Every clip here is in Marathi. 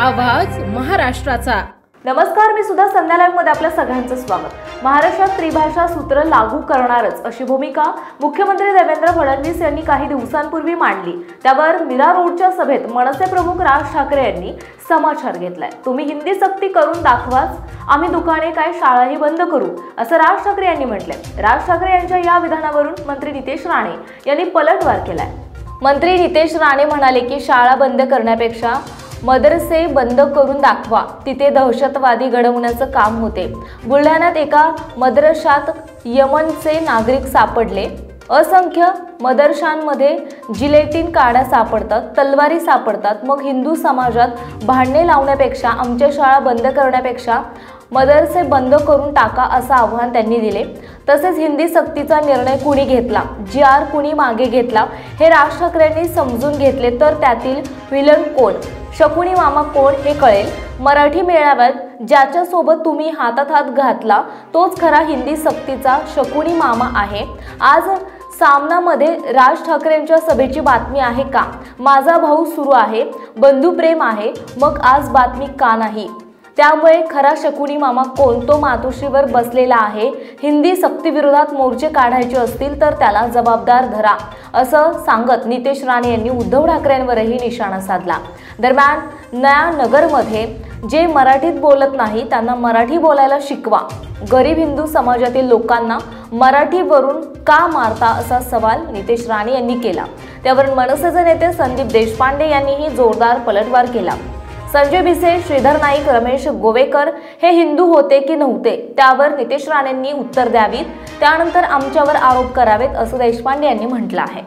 आवाज महाराष्ट्राचा। नमस्कार, मी सुद्धा संध्या लाईव्ह मध्ये आपल्या सगळ्यांचं स्वागत। महाराष्ट्रात त्रिभाषा सूत्र लागू करणारच अशी भूमिका मुख्यमंत्री देवेंद्र फडणवीस यांनी काही दिवसांपूर्वी मांडली। त्यावर मीरा रोडच्या सभेत मनसे प्रमुख राज ठाकरे यांनी समाचार घेतलाय। तुम्ही हिंदी सक्ती करून दाखवाच, आम्ही दुकाने काय शाळाही बंद करू, असं राज ठाकरे यांनी म्हटलंय। राज ठाकरे यांच्या या विधानावरून मंत्री नितेश राणे यांनी पलटवार केलाय। मंत्री नितेश राणे म्हणाले की शाळा बंद करण्यापेक्षा मदरसे बंद करून दाखवा, तिथे दहशतवादी घडवण्याचं काम होते। बुलढाण्यात एका मदरशात यमनचे नागरिक सापडले। असंख्य मदरशांमध्ये जिलेटिन काड्या सापडतात, तलवारी सापडतात। मग हिंदू समाजात भांडणे लावण्यापेक्षा, आमच्या शाळा बंद करण्यापेक्षा मदरसे बंद करून टाका असं आव्हान त्यांनी दिले। तसेच हिंदी सक्तीचा निर्णय कुणी घेतला, जी.आर. कुणी मागे घेतला, हे राज ठाकरेंनी समजून घेतले तर त्यातील विलन कोण, शकुनी मामा कोण हे कळेल। मराठी मेळाव्यात ज्याच्या सोबत तुम्ही हातात हात घातला तोच खरा हिंदी सक्तीचा शकुनी मामा आहे। आज सामनामध्ये राज ठाकरेंच्या सभेची बातमी आहे का? माझा भाऊ सुरू आहे, बंधुप्रेम आहे, मग आज बातमी का नाही? त्यामुळे खरा शकुनी मामा कोण, तो मातोश्रीवर बसलेला आहे। हिंदी सक्तीविरोधात मोर्चे काढायचे असतील तर त्याला जबाबदार धरा, असं सांगत नितेश राणे यांनी उद्धव ठाकरेंवरही निशाणा साधला। दरम्यान नया नगरमध्ये जे मराठीत बोलत नाही त्यांना मराठी बोलायला शिकवा। गरीब हिंदू समाजातील लोकांना मराठीवरून का मारता, असा सवाल नितेश राणे यांनी केला। त्यावर मनसेचे नेते संदीप देशपांडे यांनीही जोरदार पलटवार केला। संजय भिसे, श्रीधर नाईक, रमेश गोवेकर हे हिंदू होते की नव्हते, त्यावर नितेश राणेंनी उत्तर द्यावीत, त्यानंतर आमच्यावर आरोप करावेत, असं देशपांडे यांनी म्हटलं आहे।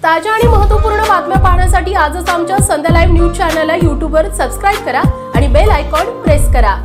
ताज्या आणि महत्त्वपूर्ण बातम्या पाहण्यासाठी आजच आमच्या संध्या लाईव्ह न्यूज चॅनलला YouTube वर सबस्क्राइब करा आणि बेल आयकॉन प्रेस करा।